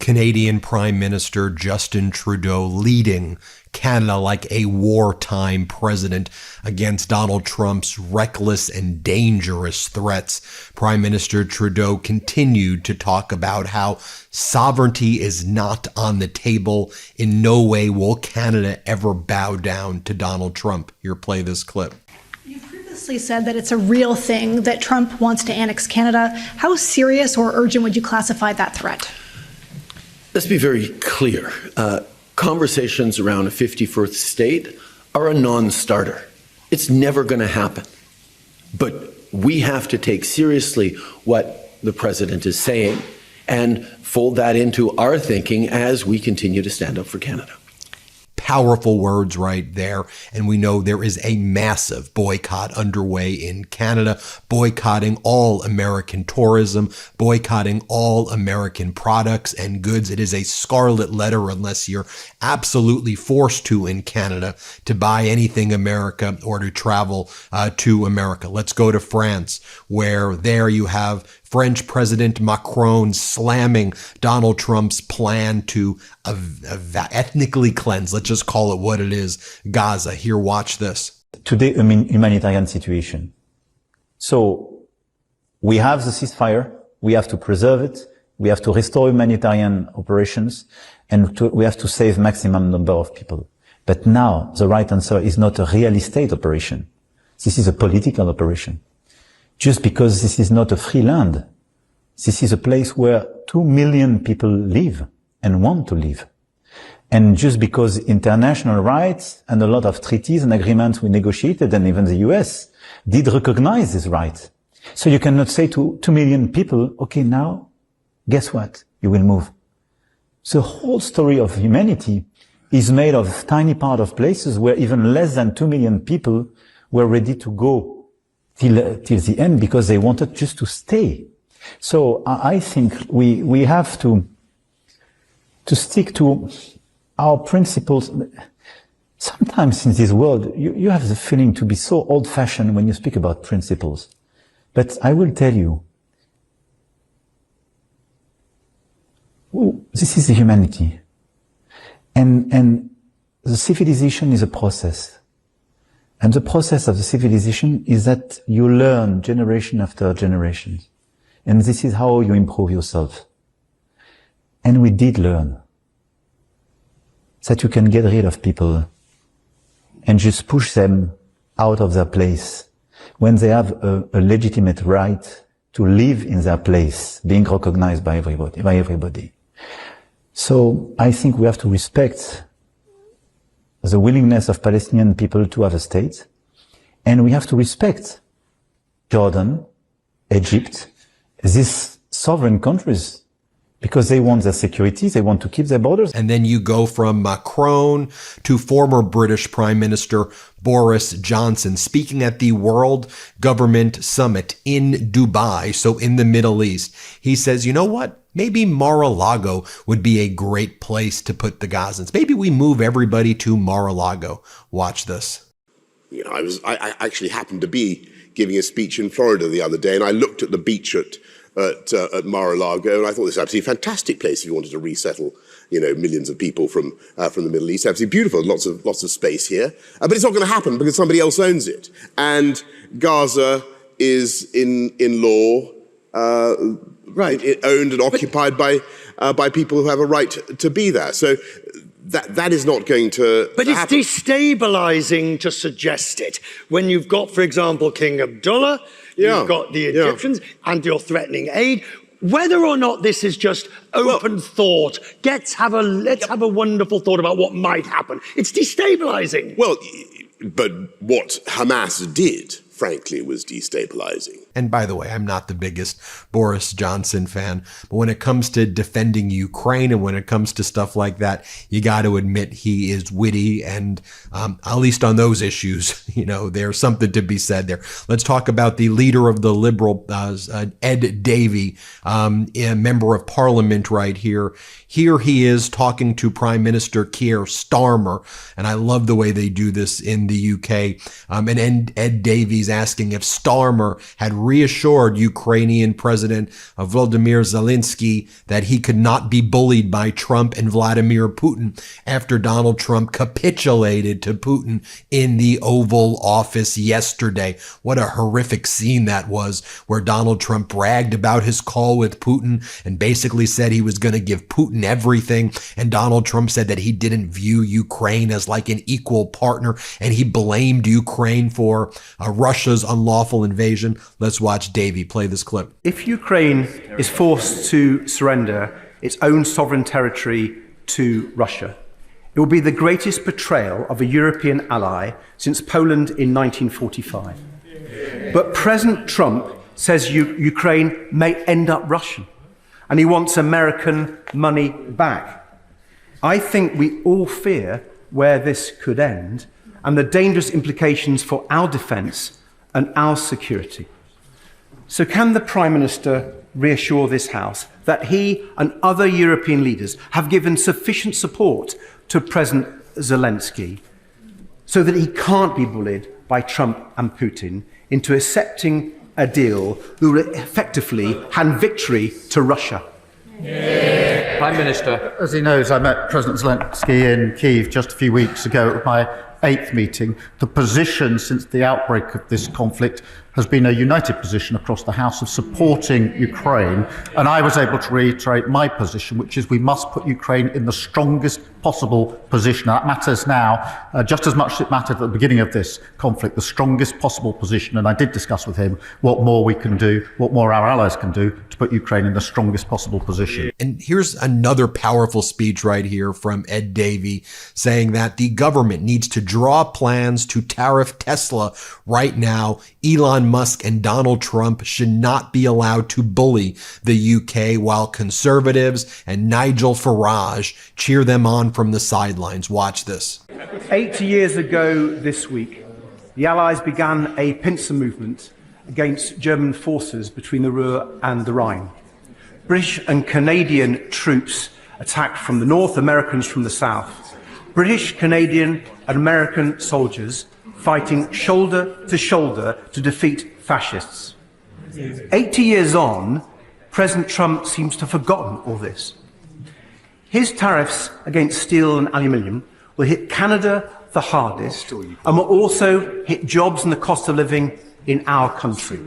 Canadian Prime Minister Justin Trudeau leading Canada like a wartime president against Donald Trump's reckless and dangerous threats. Prime Minister Trudeau continued to talk about how sovereignty is not on the table. In no way will Canada ever bow down to Donald Trump. Here, play this clip. You previously said that it's a real thing that Trump wants to annex Canada. How serious or urgent would you classify that threat? Let's be very clear. Conversations around a 51st state are a non-starter. It's never going to happen. But we have to take seriously what the president is saying and fold that into our thinking as we continue to stand up for Canada. Powerful words right there. And we know there is a massive boycott underway in Canada, boycotting all American tourism, boycotting all American products and goods. It is a scarlet letter unless you're absolutely forced to in Canada to buy anything America or to travel to America. Let's go to France, where there you have French President Macron slamming Donald Trump's plan to ethnically cleanse, let's just call it what it is, Gaza. Here, watch this. Today, a humanitarian situation. So we have the ceasefire, we have to preserve it, we have to restore humanitarian operations, and we have to save maximum number of people. But now the right answer is not a real estate operation. This is a political operation. Just because this is not a free land. This is a place where 2 million people live and want to live. And just because international rights and a lot of treaties and agreements we negotiated, and even the US, did recognize this right. So you cannot say to 2 million people, okay, now, guess what? You will move. The whole story of humanity is made of tiny part of places where even less than 2 million people were ready to go till the end because they wanted just to stay. So I think we have to stick to our principles. Sometimes in this world, you have the feeling to be so old-fashioned when you speak about principles. But I will tell you, this is the humanity. And the civilization is a process. And the process of the civilization is that you learn generation after generation. And this is how you improve yourself. And we did learn that you can get rid of people and just push them out of their place when they have a legitimate right to live in their place, being recognized by everybody. So I think we have to respect the willingness of Palestinian people to have a state, and we have to respect Jordan, Egypt, these sovereign countries, because they want their security, they want to keep their borders. And then you go from Macron to former British Prime Minister Boris Johnson speaking at the World Government Summit in Dubai, so in the Middle East. He says, you know what? Maybe Mar-a-Lago would be a great place to put the Gazans. Maybe we move everybody to Mar-a-Lago. Watch this. You know, I actually happened to be giving a speech in Florida the other day, and I looked at the beach at Mar-a-Lago, and I thought this is absolutely fantastic place if you wanted to resettle, you know, millions of people from the Middle East. Absolutely beautiful, lots of space here, but it's not going to happen because somebody else owns it, and Gaza is in law owned and occupied by people who have a right to be there. So that is not going to But it's happen. destabilizing to suggest it when you've got, for example, King Abdullah, you've got the Egyptians, and you're threatening aid. Whether or not this is just open thought, let's have a wonderful thought about what might happen. It's destabilizing. Well, but what Hamas did, frankly, was destabilizing. And by the way, I'm not the biggest Boris Johnson fan, but when it comes to defending Ukraine and when it comes to stuff like that, you got to admit he is witty, and at least on those issues, you know, there's something to be said there. Let's talk about the leader of the Liberal, Ed Davey, a member of Parliament right here. Here he is talking to Prime Minister Keir Starmer, and I love the way they do this in the UK. And Ed Davey's asking if Starmer had reassured Ukrainian President Volodymyr Zelensky that he could not be bullied by Trump and Vladimir Putin after Donald Trump capitulated to Putin in the Oval Office yesterday. What a horrific scene that was, where Donald Trump bragged about his call with Putin and basically said he was going to give Putin everything. And Donald Trump said that he didn't view Ukraine as like an equal partner, and he blamed Ukraine for Russia's unlawful invasion. Let's watch Davey play this clip. If Ukraine is forced to surrender its own sovereign territory to Russia, it will be the greatest betrayal of a European ally since Poland in 1945. But President Trump says Ukraine may end up Russian, and he wants American money back. I think we all fear where this could end and the dangerous implications for our defence and our security. So can the Prime Minister reassure this House that he and other European leaders have given sufficient support to President Zelensky so that he can't be bullied by Trump and Putin into accepting a deal that will effectively hand victory to Russia? Prime Minister. As he knows, I met President Zelensky in Kyiv just a few weeks ago at my 8th meeting. The position since the outbreak of this conflict has been a united position across the House of supporting Ukraine, and I was able to reiterate my position, which is we must put Ukraine in the strongest possible position. That matters now just as much as it mattered at the beginning of this conflict, the strongest possible position, and I did discuss with him what more we can do, what more our allies can do to put Ukraine in the strongest possible position. And here's another powerful speech right here from Ed Davey saying that the government needs to draw plans to tariff Tesla right now. Elon Musk and Donald Trump should not be allowed to bully the UK while conservatives and Nigel Farage cheer them on from the sidelines. Watch this. 80 years ago this week, the Allies began a pincer movement against German forces between the Ruhr and the Rhine. British and Canadian troops attacked from the north, Americans from the south. British, Canadian and American soldiers fighting shoulder to defeat fascists. 80 years on, President Trump seems to have forgotten all this. His tariffs against steel and aluminium will hit Canada the hardest and will also hit jobs and the cost of living in our country.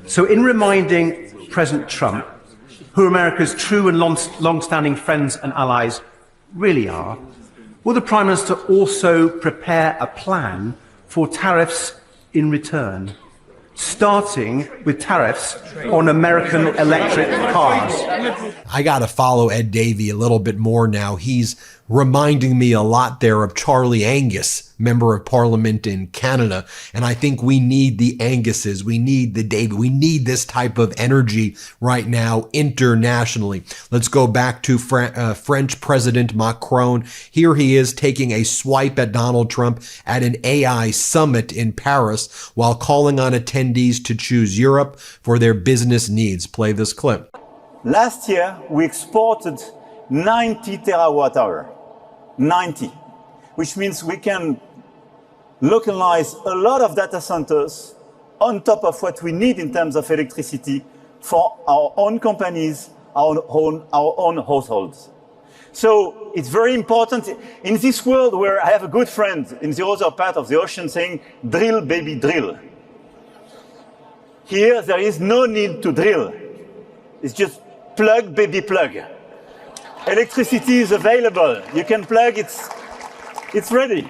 So in reminding President Trump who America's true and long-standing friends and allies really are, will the Prime Minister also prepare a plan for tariffs in return, starting with tariffs on American electric cars? I got to follow Ed Davey a little bit more now. He's reminding me a lot there of Charlie Angus, member of Parliament in Canada. And I think we need the Anguses, we need the Davey, we need this type of energy right now internationally. Let's go back to French President Macron. Here he is taking a swipe at Donald Trump at an AI summit in Paris while calling on attendees to choose Europe for their business needs. Play this clip. Last year, we exported 90 terawatt hour. 90, which means we can localize a lot of data centers on top of what we need in terms of electricity for our own companies, our own households. So it's very important in this world where I have a good friend in the other part of the ocean saying, drill, baby, drill. Here, there is no need to drill. It's just plug, baby, plug. Electricity is available. You can plug, it's ready.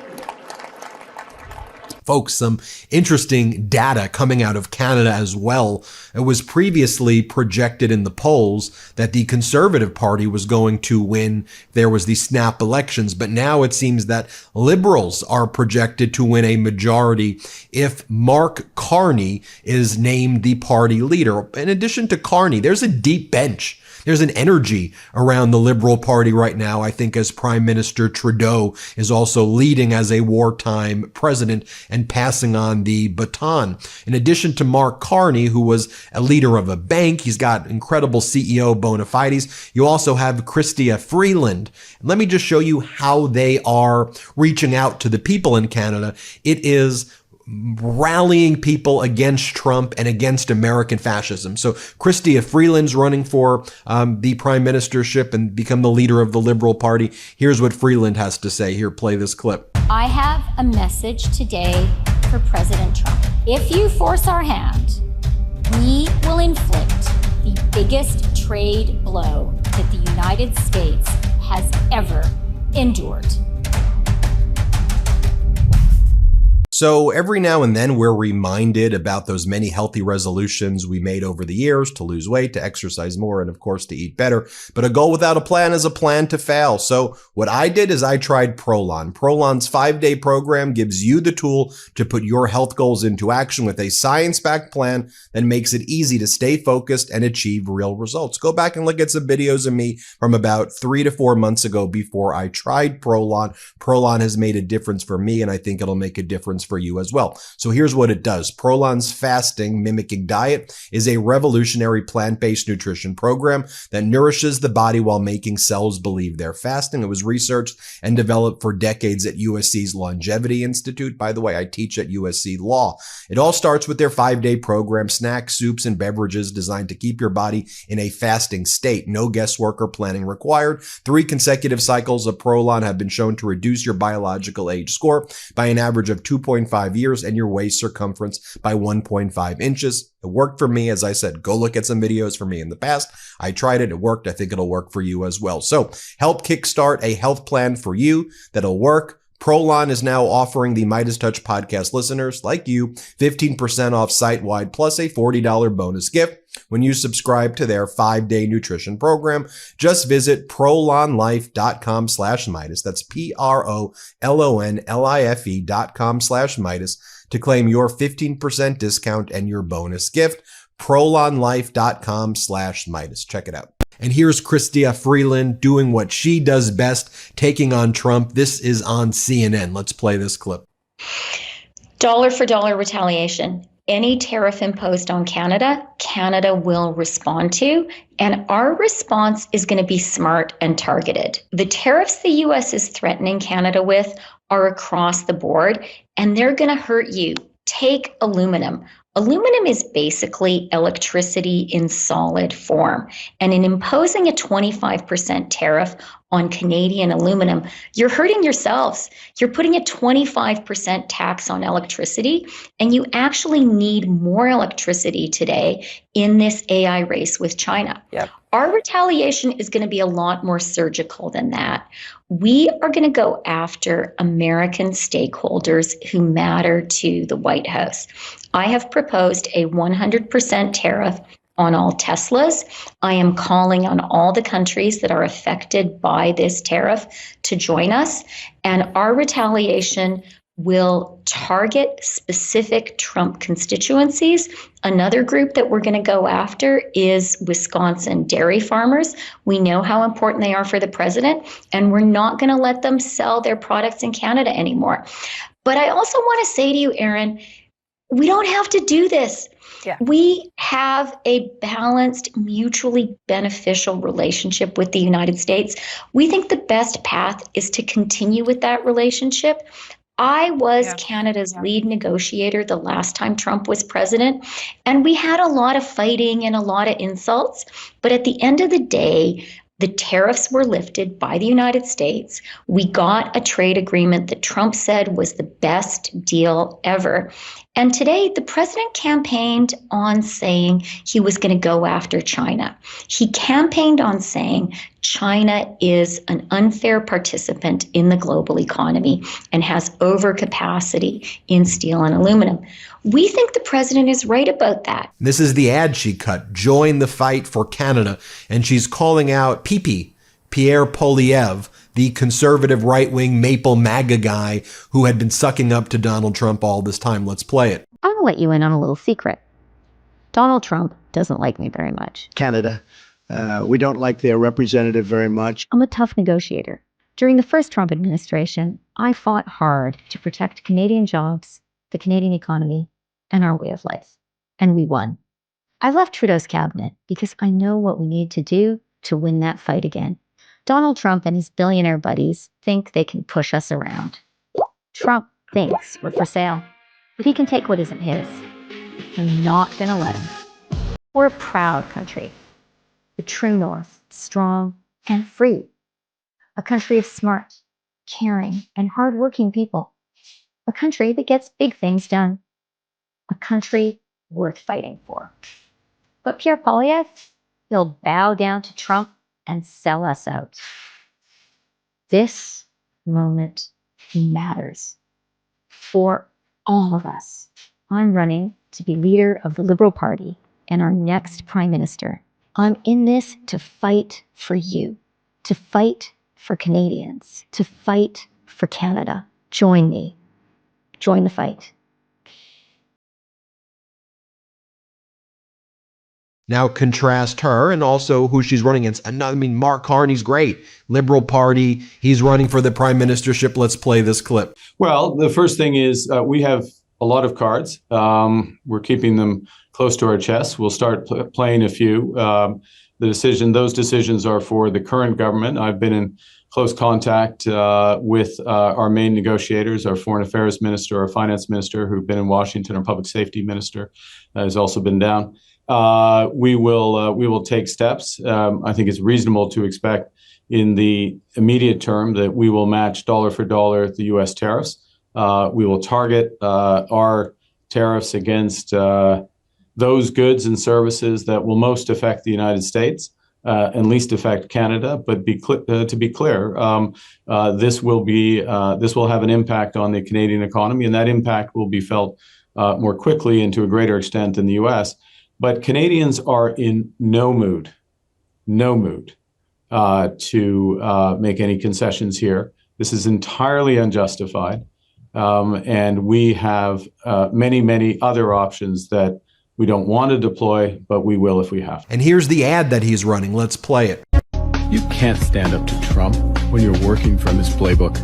Folks, some interesting data coming out of Canada as well. It was previously projected in the polls that the Conservative Party was going to win. There was the snap elections, but now it seems that Liberals are projected to win a majority if Mark Carney is named the party leader. In addition to Carney, there's a deep bench. There's an energy around the Liberal Party right now, I think, as Prime Minister Trudeau is also leading as a wartime president and passing on the baton. In addition to Mark Carney, who was a leader of a bank, he's got incredible CEO bona fides. You also have Chrystia Freeland. Let me just show you how they are reaching out to the people in Canada. It is rallying people against Trump and against American fascism. So Chrystia Freeland's running for the prime ministership and become the leader of the Liberal Party. Here's what Freeland has to say. Here, play this clip. I have a message today for President Trump. If you force our hand, we will inflict the biggest trade blow that the United States has ever endured. So every now and then we're reminded about those many healthy resolutions we made over the years to lose weight, to exercise more, and of course to eat better. But a goal without a plan is a plan to fail. So what I did is I tried Prolon. Prolon's 5-day program gives you the tool to put your health goals into action with a science-backed plan that makes it easy to stay focused and achieve real results. Go back and look at some videos of me from about 3 to 4 months ago before I tried Prolon. Prolon has made a difference for me, and I think it'll make a difference for you as well. So here's what it does. Prolon's fasting mimicking diet is a revolutionary plant-based nutrition program that nourishes the body while making cells believe they're fasting. It was researched and developed for decades at USC's Longevity Institute. By the way, I teach at USC Law. It all starts with their 5-day program, snacks, soups, and beverages designed to keep your body in a fasting state. No guesswork or planning required. 3 consecutive cycles of Prolon have been shown to reduce your biological age score by an average of 2.5 years and your waist circumference by 1.5 inches. It worked for me. As I said, go look at some videos for me in the past. I tried it. It worked. I think it'll work for you as well. So help kickstart a health plan for you that'll work. Prolon is now offering the MeidasTouch podcast listeners like you 15% off site-wide plus a $40 bonus gift when you subscribe to their 5-day nutrition program. Just visit prolonlife.com/Meidas. That's PROLONLIFE.com/Meidas to claim your 15% discount and your bonus gift. prolonlife.com/Meidas. Check it out. And here's Chrystia Freeland doing what she does best, taking on Trump. This is on CNN. Let's play this clip. Dollar for dollar retaliation. Any tariff imposed on Canada, Canada will respond to, and our response is going to be smart and targeted. The tariffs the U.S. is threatening Canada with are across the board, and they're going to hurt you. Take aluminum. Aluminum is basically electricity in solid form. And in imposing a 25% tariff on Canadian aluminum, you're hurting yourselves. You're putting a 25% tax on electricity, and you actually need more electricity today in this AI race with China. Yep. Our retaliation is going to be a lot more surgical than that. We are going to go after American stakeholders who matter to the White House. I have proposed a 100% tariff on all Teslas. I am calling on all the countries that are affected by this tariff to join us, and our retaliation will target specific Trump constituencies. Another group that we're going to go after is Wisconsin dairy farmers. We know how important they are for the president, and we're not going to let them sell their products in Canada anymore. But I also want to say to you, Aaron, we don't have to do this. Yeah. We have a balanced, mutually beneficial relationship with the United States. We think the best path is to continue with that relationship. I was Canada's lead negotiator the last time Trump was president, and we had a lot of fighting and a lot of insults. But at the end of the day, the tariffs were lifted by the United States. We got a trade agreement that Trump said was the best deal ever. And today, the president campaigned on saying he was going to go after China. He campaigned on saying China is an unfair participant in the global economy and has overcapacity in steel and aluminum. We think the president is right about that. This is the ad she cut. Join the fight for Canada. And she's calling out Pierre Poilievre, the conservative right-wing Maple MAGA guy who had been sucking up to Donald Trump all this time. Let's play it. I'm going to let you in on a little secret. Donald Trump doesn't like me very much. Canada. We don't like their representative very much. I'm a tough negotiator. During the first Trump administration, I fought hard to protect Canadian jobs, the Canadian economy, and our way of life. And we won. I left Trudeau's cabinet because I know what we need to do to win that fight again. Donald Trump and his billionaire buddies think they can push us around. Trump thinks we're for sale. but he can take what isn't his. I'm not going to let him. We're a proud country. The true north, strong and free. A country of smart, caring, and hardworking people. A country that gets big things done. A country worth fighting for. But Pierre Poilievre, he'll bow down to Trump and sell us out. This moment matters for all of us. I'm running to be leader of the Liberal Party and our next Prime Minister. I'm in this to fight for you, to fight for Canadians, to fight for Canada. Join me. Join the fight. Now contrast her and also who she's running against. Mark Carney's great. Liberal Party. He's running for the prime ministership. Let's play this clip. Well, the first thing is we have a lot of cards. We're keeping them close to our chests. We'll start playing a few. Those decisions are for the current government. I've been in close contact with our main negotiators, our foreign affairs minister, our finance minister, who've been in Washington, our public safety minister has also been down. We will take steps. I think it's reasonable to expect in the immediate term that we will match dollar for dollar the U.S. tariffs. We will target our tariffs against those goods and services that will most affect the United States and least affect Canada. But to be clear, this will have an impact on the Canadian economy, and that impact will be felt more quickly and to a greater extent than the U.S. But Canadians are in no mood to make any concessions here. This is entirely unjustified. And we have many, many other options that we don't want to deploy, but we will if we have to. And here's the ad that he's running. Let's play it. You can't stand up to Trump when you're working from his playbook.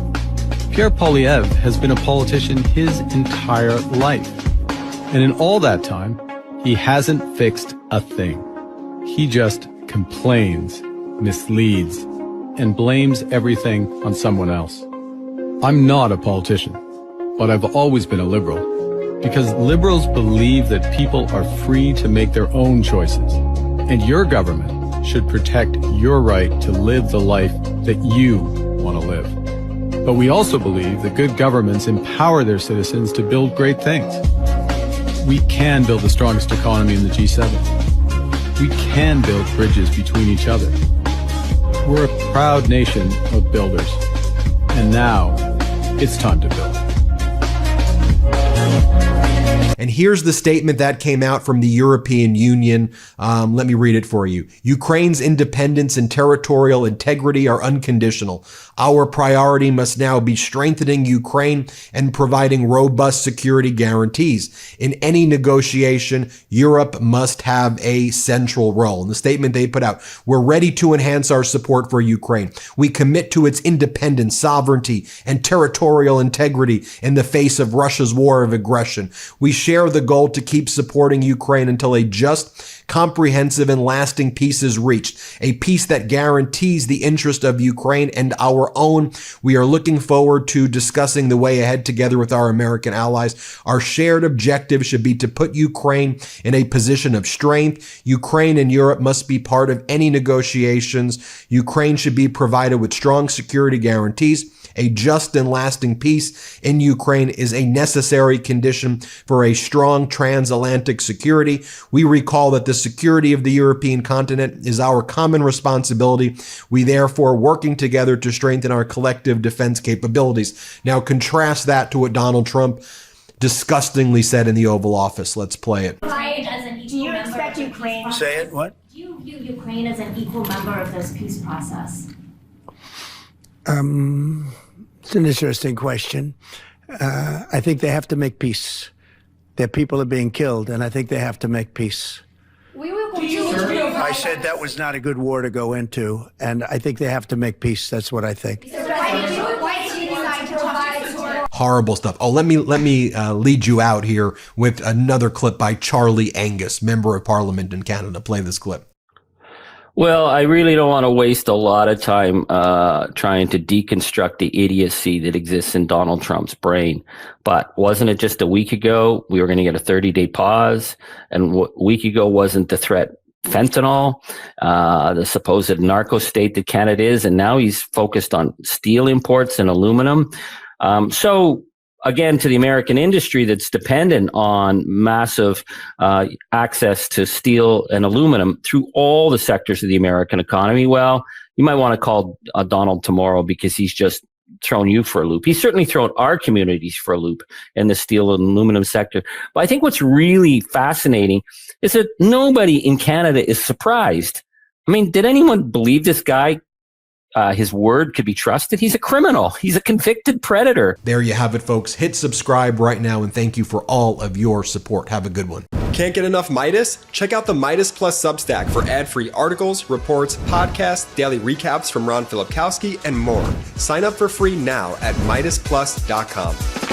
Pierre Poilievre has been a politician his entire life. And in all that time, he hasn't fixed a thing. He just complains, misleads, and blames everything on someone else. I'm not a politician, but I've always been a liberal, because liberals believe that people are free to make their own choices, and your government should protect your right to live the life that you want to live. But we also believe that good governments empower their citizens to build great things. We can build the strongest economy in the G7. We can build bridges between each other. We're a proud nation of builders. And now, it's time to build. And here's the statement that came out from the European Union. Let me read it for you. Ukraine's independence and territorial integrity are unconditional. Our priority must now be strengthening Ukraine and providing robust security guarantees. In any negotiation, Europe must have a central role. In the statement they put out, we're ready to enhance our support for Ukraine. We commit to its independence, sovereignty, and territorial integrity in the face of Russia's war of aggression. We share the goal to keep supporting Ukraine until a just, comprehensive, and lasting peace is reached, a peace that guarantees the interest of Ukraine and our own. We are looking forward to discussing the way ahead together with our American allies. Our shared objective should be to put Ukraine in a position of strength. Ukraine and Europe must be part of any negotiations. Ukraine should be provided with strong security guarantees. A just and lasting peace in Ukraine is a necessary condition for a strong transatlantic security. We recall that the security of the European continent is our common responsibility. We therefore working together to strengthen our collective defense capabilities. Now contrast that to what Donald Trump disgustingly said in the Oval Office. Let's play it. Do you expect Ukraine? Say it, what? Do you view Ukraine as an equal member of this peace process? It's an interesting question. I think they have to make peace. Their people are being killed, and I think they have to make peace. We will continue. I said that was not a good war to go into, and I think they have to make peace. That's what I think. Why did you decide to provide? Horrible stuff. Oh, let me lead you out here with another clip by Charlie Angus, member of Parliament in Canada. Play this clip. Well, I really don't want to waste a lot of time trying to deconstruct the idiocy that exists in Donald Trump's brain. But wasn't it just a week ago we were going to get a 30-day pause? And a week ago wasn't the threat fentanyl, the supposed narco state that Canada is, and now he's focused on steel imports and aluminum. So again, to the American industry that's dependent on massive access to steel and aluminum through all the sectors of the American economy, well, you might want to call Donald tomorrow because he's just thrown you for a loop. He's certainly thrown our communities for a loop in the steel and aluminum sector. But I think what's really fascinating is that nobody in Canada is surprised. I mean, did anyone believe this guy? His word could be trusted. He's a criminal. He's a convicted predator. There you have it, folks. Hit subscribe right now, and thank you for all of your support. Have a good one. Can't get enough Meidas? Check out the Meidas Plus Substack for ad-free articles, reports, podcasts, daily recaps from Ron Filipkowski, and more. Sign up for free now at MeidasPlus.com.